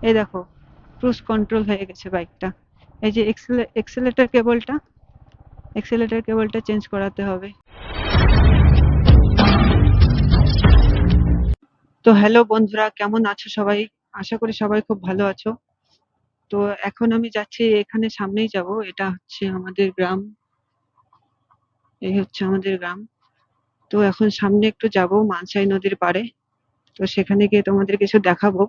এই দেখো cruise control হয়ে গেছে বাইকটা। এই যে এক্সেলেটর কেবলটা চেঞ্জ করাতে হবে। তো হ্যালো বন্ধুরা, কেমন আছো সবাই? আশা করি সবাই খুব ভালো আছো। তো এখন আমি যাচ্ছি, এখানে সামনেই যাব। এটা হচ্ছে আমাদের গ্রাম, এই হচ্ছে আমাদের গ্রাম। তো এখন সামনে একটু যাব মানসাই নদীর পাড়ে। তো সেখানে গিয়ে তোমাদের কিছু দেখাবো।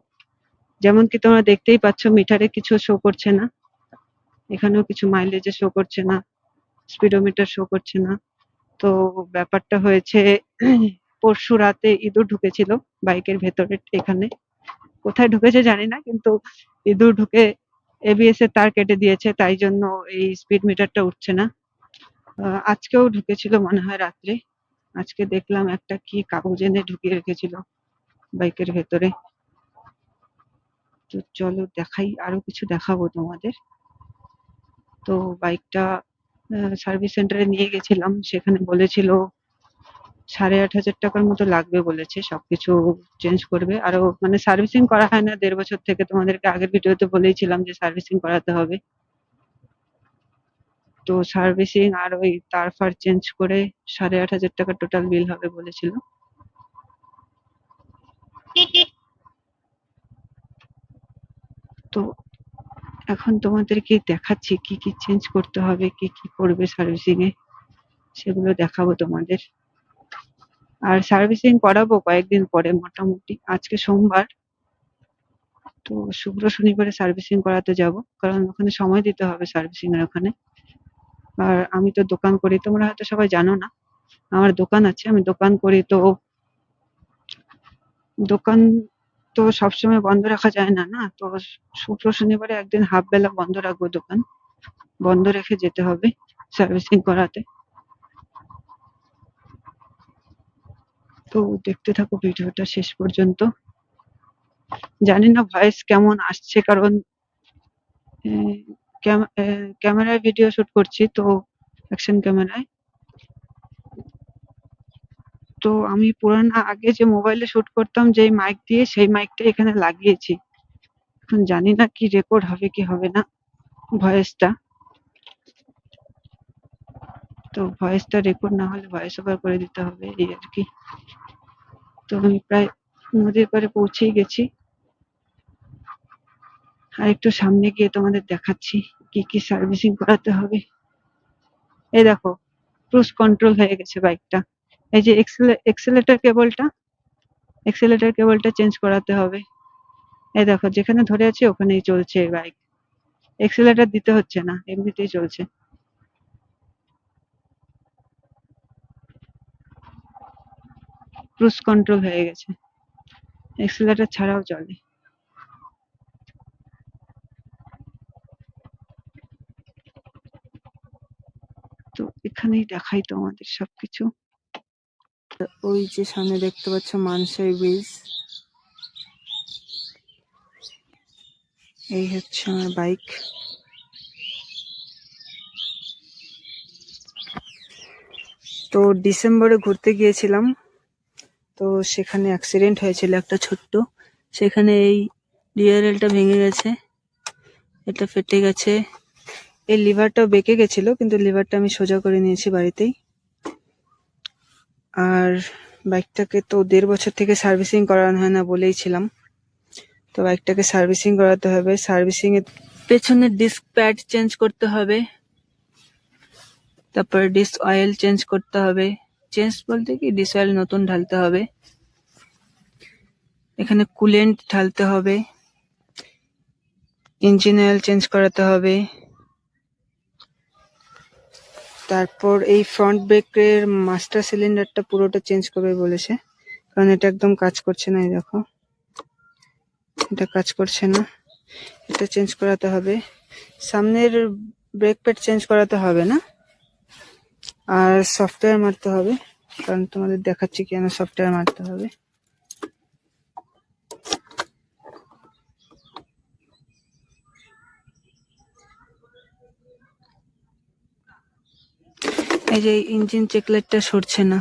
যেমন কি তোমরা দেখতেই পাচ্ছ, মিটারে কিছু শো করছে না, এখানেও কিছু মাইলেজে শো করছে না, স্পিডোমিটার শো করছে না। তো ব্যাপারটা হয়েছে, পরশু রাতে ইঁদুর ঢুকেছিল বাইকের ভেতরে। এখানে কোথায় ঢুকেছে জানি না, কিন্তু ইঁদুর ঢুকে এবিএস এর তার কেটে দিয়েছে, তাই জন্য এই স্পিড মিটারটা উঠছে না। আজকেও ঢুকেছিল মনে হয় রাত্রে। আজকে দেখলাম একটা কি কাগজ এনে ঢুকিয়ে রেখেছিল বাইকের ভেতরে। তো চলো দেখাই, আরো কিছু দেখাবো তোমাদের। তো বাইকটা সার্ভিস সেন্টারে নিয়ে গেছিলাম, সেখানে বলেছিল 8,500 টাকার মতো লাগবে বলেছে, সবকিছু চেঞ্জ করবে। আরো মানে সার্ভিসিং করা হয় না 1.5 বছর থেকে, তোমাদেরকে আগের ভিডিওতে বলেইছিলাম যে সার্ভিসিং করাতে হবে। তো সার্ভিসিং আর ওই তার ফার চেঞ্জ করে 8,500 টাকা টোটাল বিল হবে বলেছিল। তো এখন তোমাদেরকে দেখাচ্ছি কি কি চেঞ্জ করতে হবে, কি কি করবে সার্ভিসিং এ, সেগুলো দেখাবো তোমাদের। আর সার্ভিসিং করাবো কয়েকদিন পরে, মোটামুটি আজকে সোমবার, তো শুক্র শনিবারে সার্ভিসিং করাতে যাব, কারণ ওখানে সময় দিতে হবে সার্ভিসিং এর ওখানে। আর আমি তো দোকান করি, তোমরা হয়তো সবাই জানো না, আমার দোকান আছে, আমি দোকান করি। তো দোকান তো সবসময় বন্ধ রাখা যায় না, না? তো শুক্র শনিবারে একদিন হাফ বেলা বন্ধ রাখবো দোকান, বন্ধ রেখে যেতে হবে সার্ভিসিং করাতে। তো দেখতে থাকো ভিডিওটা শেষ পর্যন্ত। জানি না ভয়েস কেমন আসছে, কারণ ক্যামেরায় ভিডিও শুট করছি, তো অ্যাকশন ক্যামেরায়। তো আমি পুরানা আগে যে মোবাইলে শুট করতাম যেই মাইক দিয়ে, সেই মাইকটা এখানে লাগিয়েছি। এখন জানি না কি রেকর্ড হবে কি হবে না ভয়েসটা। তো ভয়েসটা রেকর্ড না হলে ভয়েস ওভার করে দিতে হবে, এই আর কি। তো আমি প্রায় নদীর পাড়ে পৌঁছেই গেছি, আর একটু সামনে গিয়ে তোমাদের দেখাচ্ছি কি কি সার্ভিসিং করাতে হবে। এই দেখো ক্রুজ কন্ট্রোল হয়ে গেছে বাইকটা। এই যে এক্সেলেটর কেবলটা চেঞ্জ করাতে হবে। এই দেখো যেখানে ধরে আছে ওখানেই চলছে বাইক, এক্সেলেটর দিতে হচ্ছে না, এমনিতেই চলছে। ক্রুজ কন্ট্রোল হয়ে গেছে, এক্সেলেটর ছাড়াও চলে। তো এখানেই দেখাই তোমাদের সবকিছু। ওই যে সামনে দেখতে পাচ্ছ মানসাই ব্রিজ, এই হচ্ছে আমার বাইক। তো ডিসেম্বরে ঘুরতে গিয়েছিলাম, তো সেখানে অ্যাক্সিডেন্ট হয়েছিল একটা ছোট্ট, সেখানে এই ডিআরএলটা ভেঙে গেছে, এটা ফেটে গেছে, এই লিভারটাও বেঁকে গেছিল, কিন্তু লিভারটা আমি সোজা করে নিয়েছি বাড়িতেই। আর বাইকটাকে তো 1.5 বছর থেকে সার্ভিসিং করানো হয় না বলেইছিলাম, তো বাইকটাকে সার্ভিসিং করাতে হবে। সার্ভিসিং এর পেছনের ডিস্ক প্যাড চেঞ্জ করতে হবে, তারপর ডিস্ক অয়েল চেঞ্জ করতে হবে। চেঞ্জ বলতে কি, ডিস্ক অয়েল নতুন ঢালতে হবে, এখানে কুলেন্ট ঢালতে হবে, ইঞ্জিন অয়েল চেঞ্জ করাতে হবে। তারপর এই ফ্রন্ট ব্রেকের মাস্টার সিলিন্ডারটা পুরোটা চেঞ্জ করবে বলেছে, কারণ এটা একদম কাজ করছে না। এই দেখো এটা কাজ করছে না, এটা চেঞ্জ করাতে হবে। সামনের ব্রেক প্যাড চেঞ্জ করাতে হবে না, আর সফটওয়্যার মারতে হবে, কারণ তোমাদের দেখাচ্ছি কেন সফটওয়্যার মারতে হবে। এই যে ইঞ্জিন চেক লাইটটা সরছে না,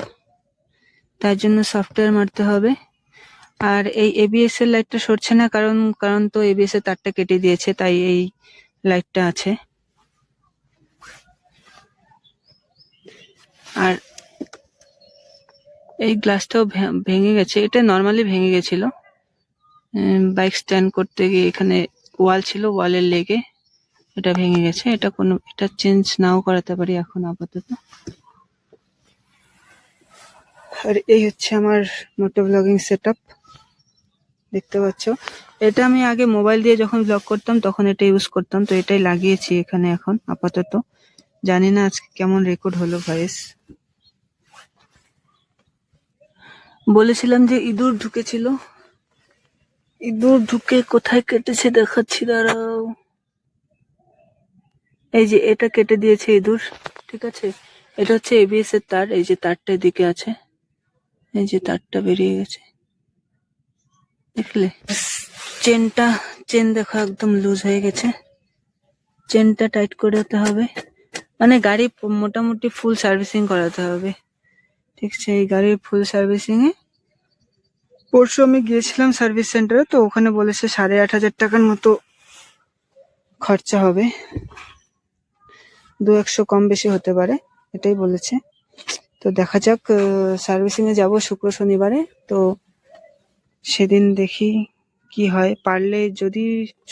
তার জন্য সফটওয়্যার মারতে হবে। আর এই এবিএস এর লাইটটা সরছে না, কারণ কারণ তো এবিএস এর তারটা কেটে দিয়েছে, তাই এই লাইটটা আছে। আর এই গ্লাসটাও ভেঙে গেছে, এটা নর্মালি ভেঙে গেছিল বাইক স্ট্যান্ড করতে গিয়ে। এখানে ওয়াল ছিল, ওয়ালের লেগে এটা ভেঙে গেছে। এটা চেঞ্জ নাও করাতে পারি এখন আপাতত। আর এই হচ্ছে আমার মোটো ব্লগিং সেটআপ, দেখতে পাচ্ছ। এটা আমি আগে মোবাইল দিয়ে যখন ব্লগ করতাম তখন এটা ইউজ করতাম, তো এটাই লাগিয়েছি এখানে এখন আপাতত। জানি না আজকে কেমন রেকর্ড হলো ভয়েস। বলেছিলাম যে ইঁদুর ঢুকেছিল, ইঁদুর ঢুকে কোথায় কেটেছে দেখাচ্ছি, দাঁড়াও। এই যে এটা কেটে দিয়েছে ইঁদুর, ঠিক আছে। এটা হচ্ছে এবিএস এর তার, এই যে তারটা এদিকে আছে, এই যে তারটা বেরিয়ে গেছে, দেখলে। চেন দেখো একদম লুজ হয়ে গেছে, চেনটা টাইট করাতে হবে। মানে গাড়ি মোটামুটি ফুল সার্ভিসিং করাতে হবে, ঠিক আছে। এই গাড়ির ফুল সার্ভিসিং এ পরশু আমি গিয়েছিলাম সার্ভিস সেন্টারে, তো ওখানে বলেছে 8,500 টাকার মতো খরচা হবে, 2-100 কম বেশি হতে পারে, এটাই বলেছে। তো দেখা যাক, সার্ভিসিং এ যাবো শুক্র শনিবারে, তো সেদিন দেখি কি হয়। পারলে যদি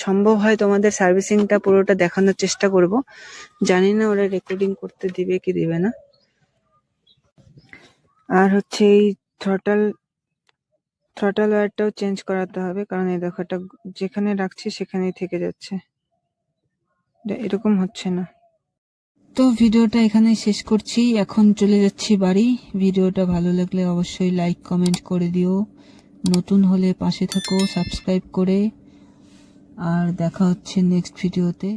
সম্ভব হয় তোমাদের সার্ভিসিংটা পুরোটা দেখানোর চেষ্টা করব। জানি না ওরা রেকর্ডিং করতে দিবে কি দিবে না। আর হচ্ছে এই থ্রটাল ওয়্যারটাও চেঞ্জ করাতে হবে, কারণ এই দেখো এটা যেখানে রাখছি সেখানেই থেকে যাচ্ছে, এরকম হচ্ছে না। তো ভিডিওটা এখানেই শেষ করছি, এখন চলে যাচ্ছি বাড়ি। ভিডিওটা ভালো লাগলে অবশ্যই লাইক কমেন্ট করে দিও, নতুন হলে পাশে থাকো সাবস্ক্রাইব করে। আর দেখা হচ্ছে নেক্সট ভিডিওতে।